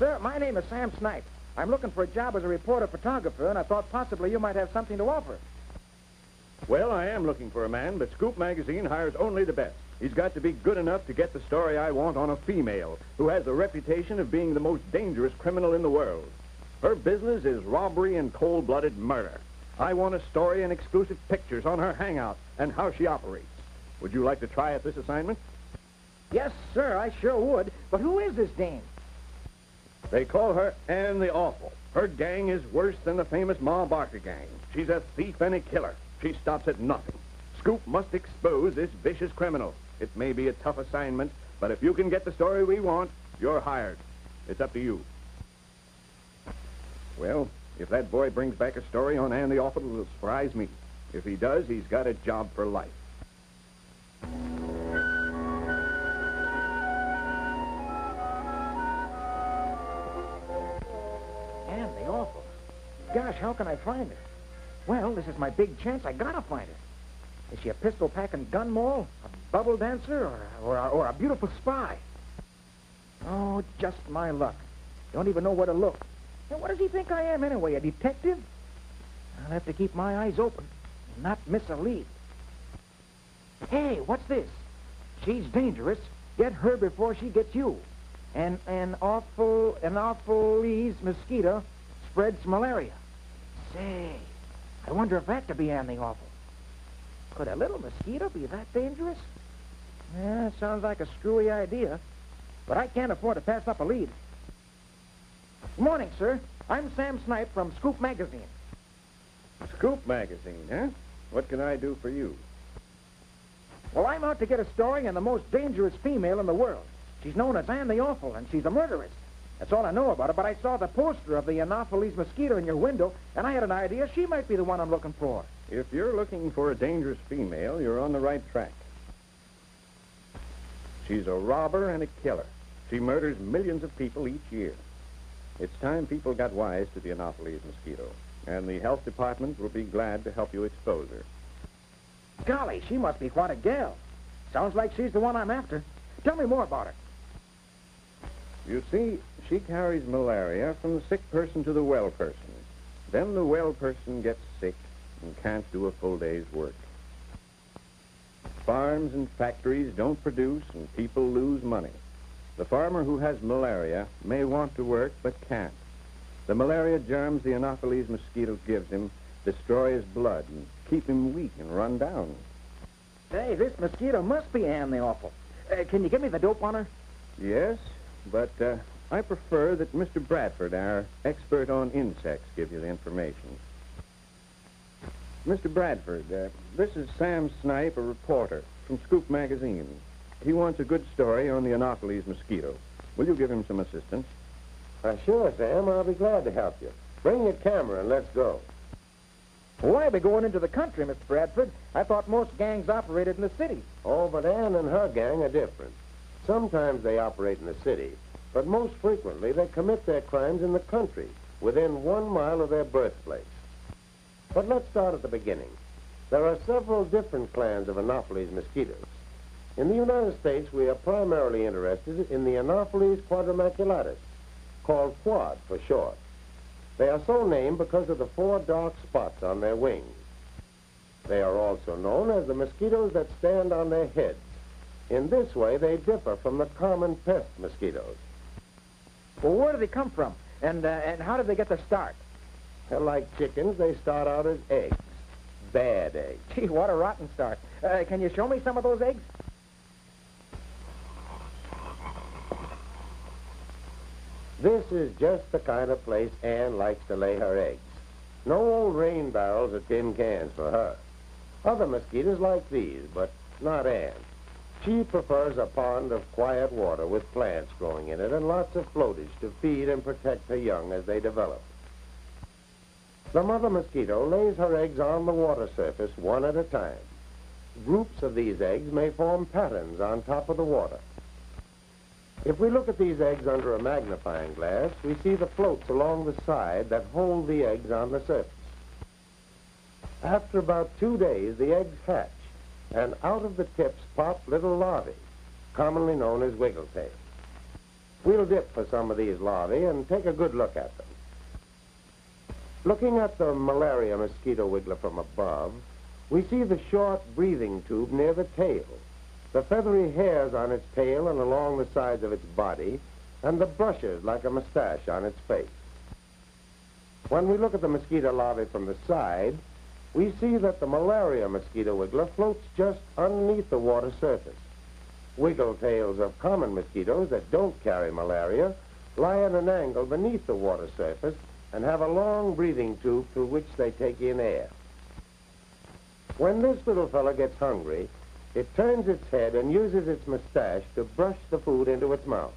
Sir, my name is Sam Snipe. I'm looking for a job as a reporter photographer, and I thought possibly you might have something to offer. Well, I am looking for a man, but Scoop magazine hires only the best. He's got to be good enough to get the story I want on a female who has the reputation of being the most dangerous criminal in the world. Her business is robbery and cold-blooded murder. I want a story and exclusive pictures on her hangout and how she operates. Would you like to try at this assignment? Yes, sir, I sure would. But who is this dame? They call her Ann the Awful. Her gang is worse than the famous Ma Barker gang. She's a thief and a killer. She stops at nothing. Scoop must expose this vicious criminal. It may be a tough assignment, but if you can get the story we want, you're hired. It's up to you. Well, if that boy brings back a story on Ann the Awful, it'll surprise me. If he does, he's got a job for life. Ann the Awful. Gosh, how can I find her? Well, this is my big chance. I gotta find her. Is she a pistol-packing gun mole, a bubble dancer, or a beautiful spy? Oh, just my luck. Don't even know where to look. And what does he think I am, anyway, a detective? I'll have to keep my eyes open and not miss a lead. Hey, what's this? She's dangerous. Get her before she gets you. An awfulese mosquito spreads malaria. Say, I wonder if that could be Ann the Awful. Could a little mosquito be that dangerous? Yeah, sounds like a screwy idea, but I can't afford to pass up a lead. Good morning, sir. I'm Sam Snipe from Scoop magazine. Scoop magazine, huh? What can I do for you? Well, I'm out to get a story on the most dangerous female in the world. She's known as Ann the Awful, and she's a murderess. That's all I know about her, but I saw the poster of the Anopheles mosquito in your window, and I had an idea she might be the one I'm looking for. If you're looking for a dangerous female, you're on the right track. She's a robber and a killer. She murders millions of people each year. It's time people got wise to the Anopheles mosquito, and the health department will be glad to help you expose her. Golly, she must be quite a gal. Sounds like she's the one I'm after. Tell me more about her. You see, she carries malaria from the sick person to the well person. Then the well person gets sick and can't do a full day's work. Farms and factories don't produce, and people lose money. The farmer who has malaria may want to work, but can't. The malaria germs the Anopheles mosquito gives him destroy his blood and keep him weak and run down. Hey, this mosquito must be Ann the Awful. Can you give me the dope on her? Yes, but I prefer that Mr. Bradford, our expert on insects, give you the information. Mr. Bradford, this is Sam Snipe, a reporter from Scoop magazine. He wants a good story on the Anopheles mosquito. Will you give him some assistance? Sure, Sam. I'll be glad to help you. Bring your camera and let's go. Why be going into the country, Mr. Bradford? I thought most gangs operated in the city. Oh, but Ann and her gang are different. Sometimes they operate in the city, but most frequently they commit their crimes in the country, within 1 mile of their birthplace. But let's start at the beginning. There are several different clans of Anopheles mosquitoes. In the United States, we are primarily interested in the Anopheles quadrimaculatus, called quad for short. They are so named because of the 4 dark spots on their wings. They are also known as the mosquitoes that stand on their heads. In this way, they differ from the common pest mosquitoes. Well, where do they come from? And how did they get their start? Like chickens, they start out as eggs. Bad eggs. Gee, what a rotten start. Can you show me some of those eggs? This is just the kind of place Ann likes to lay her eggs. No old rain barrels or tin cans for her. Other mosquitoes like these, but not Ann. She prefers a pond of quiet water with plants growing in it and lots of floatage to feed and protect her young as they develop. The mother mosquito lays her eggs on the water surface one at a time. Groups of these eggs may form patterns on top of the water. If we look at these eggs under a magnifying glass, we see the floats along the side that hold the eggs on the surface. After about 2 days, the eggs hatch, and out of the tips pop little larvae, commonly known as wiggletails. We'll dip for some of these larvae and take a good look at them. Looking at the malaria mosquito wiggler from above, we see the short breathing tube near the tail, the feathery hairs on its tail and along the sides of its body, and the brushes like a mustache on its face. When we look at the mosquito larvae from the side, we see that the malaria mosquito wiggler floats just underneath the water surface. Wiggle tails of common mosquitoes that don't carry malaria lie at an angle beneath the water surface and have a long breathing tube through which they take in air. When this little fella gets hungry, it turns its head and uses its mustache to brush the food into its mouth.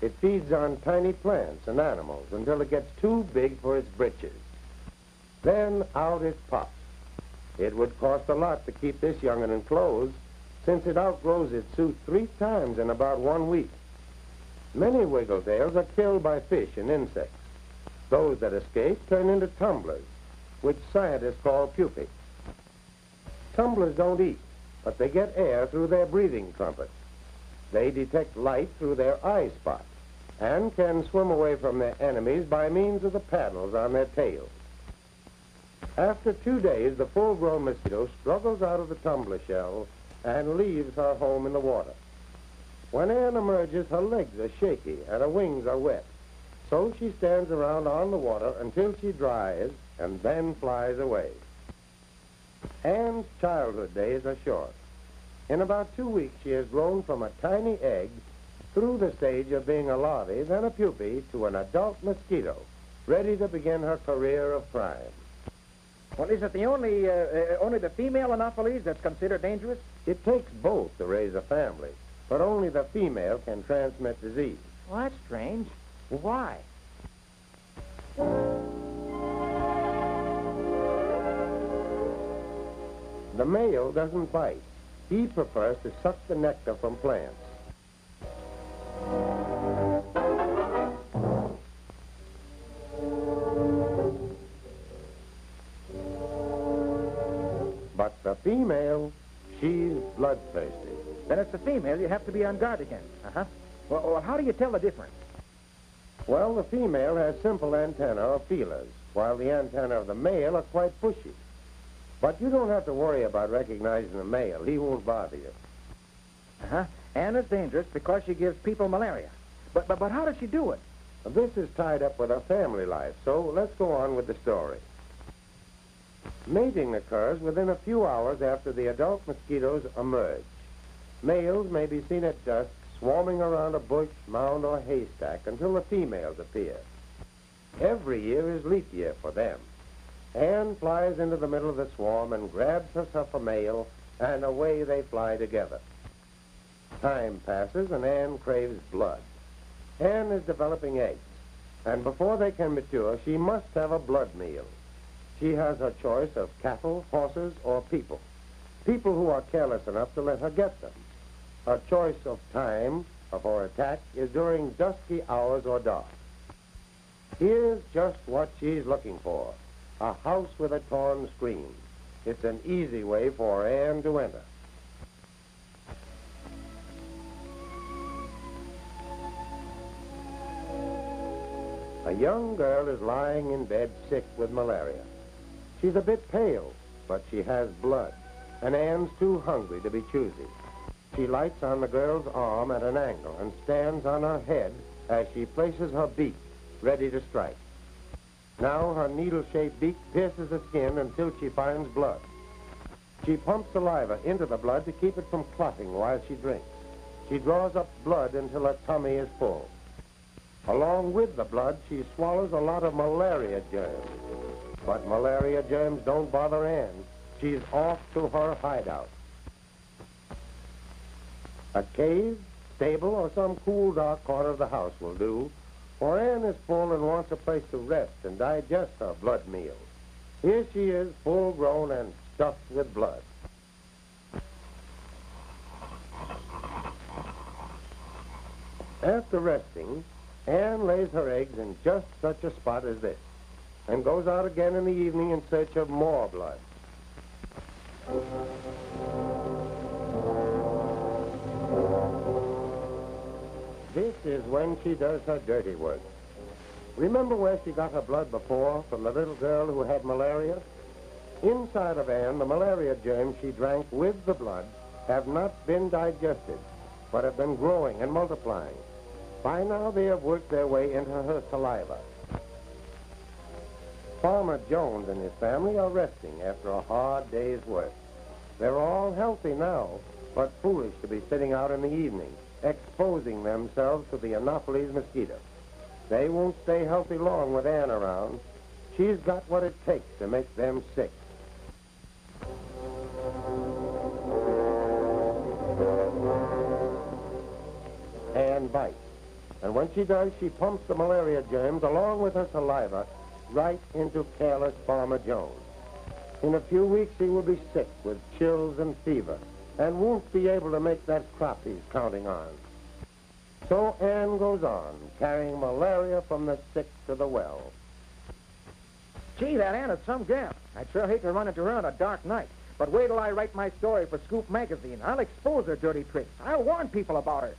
It feeds on tiny plants and animals until it gets too big for its britches. Then out it pops. It would cost a lot to keep this young'un in clothes, since it outgrows its suit 3 times in about 1 week. Many wiggletails are killed by fish and insects. Those that escape turn into tumblers, which scientists call pupae. Tumblers don't eat, but they get air through their breathing trumpets. They detect light through their eye spots and can swim away from their enemies by means of the paddles on their tails. After 2 days, the full-grown mosquito struggles out of the tumbler shell and leaves her home in the water. When Anne emerges, her legs are shaky and her wings are wet. So she stands around on the water until she dries and then flies away. Anne's childhood days are short. In about 2 weeks, she has grown from a tiny egg through the stage of being a larvae, then a pupae, to an adult mosquito, ready to begin her career of crime. Well, is it the only the female Anopheles that's considered dangerous? It takes both to raise a family, but only the female can transmit disease. Well, that's strange. Why? The male doesn't bite. He prefers to suck the nectar from plants. But the female, she's bloodthirsty. Then it's the female you have to be on guard against. Uh-huh. Well, how do you tell the difference? Well, the female has simple antennae or feelers, while the antennae of the male are quite bushy. But you don't have to worry about recognizing the male. He won't bother you. Uh-huh. And it's dangerous because she gives people malaria. But how does she do it? This is tied up with her family life, so let's go on with the story. Mating occurs within a few hours after the adult mosquitoes emerge. Males may be seen at dusk swarming around a bush, mound, or haystack until the females appear. Every year is leap year for them. Anne flies into the middle of the swarm and grabs herself a male, and away they fly together. Time passes, and Anne craves blood. Anne is developing eggs, and before they can mature, she must have a blood meal. She has her choice of cattle, horses, or people. People who are careless enough to let her get them. Her choice of time for attack is during dusky hours or dark. Here's just what she's looking for. A house with a torn screen. It's an easy way for Anne to enter. A young girl is lying in bed sick with malaria. She's a bit pale, but she has blood, and Anne's too hungry to be choosy. She lights on the girl's arm at an angle and stands on her head as she places her beak, ready to strike. Now her needle-shaped beak pierces the skin until she finds blood. She pumps saliva into the blood to keep it from clotting while she drinks. She draws up blood until her tummy is full. Along with the blood, she swallows a lot of malaria germs. But malaria germs don't bother Anne. She's off to her hideout. A cave, stable, or some cool, dark corner of the house will do, for Anne is full and wants a place to rest and digest her blood meal. Here she is, full-grown and stuffed with blood. After resting, Anne lays her eggs in just such a spot as this, and goes out again in the evening in search of more blood. This is when she does her dirty work. Remember where she got her blood before from the little girl who had malaria? Inside of Anne, the malaria germs she drank with the blood have not been digested, but have been growing and multiplying. By now, they have worked their way into her saliva. Farmer Jones and his family are resting after a hard day's work. They're all healthy now, but foolish to be sitting out in the evening, exposing themselves to the Anopheles mosquito. They won't stay healthy long with Anne around. She's got what it takes to make them sick. Anne bites. And when she does, she pumps the malaria germs along with her saliva right into careless Farmer Jones. In a few weeks, he will be sick with chills and fever and won't be able to make that crop he's counting on. So Anne goes on, carrying malaria from the sick to the well. Gee, that Ann is some gal. I'd sure hate to run into her on a dark night. But wait till I write my story for Scoop magazine. I'll expose her dirty tricks. I'll warn people about her.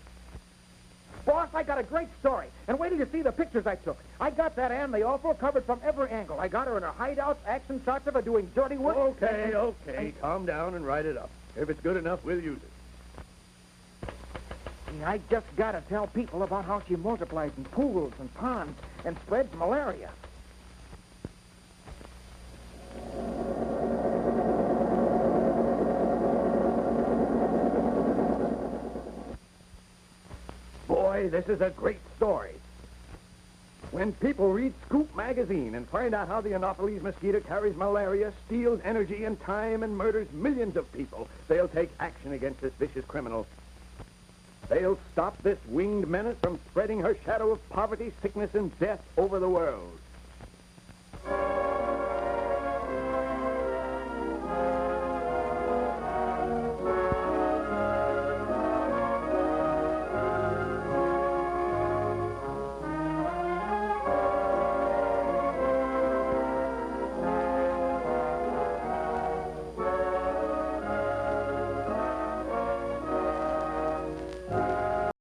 Boss, I got a great story. And wait till you see the pictures I took. I got that Ann the Awful covered from every angle. I got her in her hideouts, action shots of her doing dirty work. Okay. Calm down and write it up. If it's good enough, we'll use it. I just got to tell people about how she multiplies in pools and ponds and spreads malaria. Boy, this is a great story. When people read Scoop magazine and find out how the Anopheles mosquito carries malaria, steals energy and time, and murders millions of people, they'll take action against this vicious criminal. They'll stop this winged menace from spreading her shadow of poverty, sickness, and death over the world.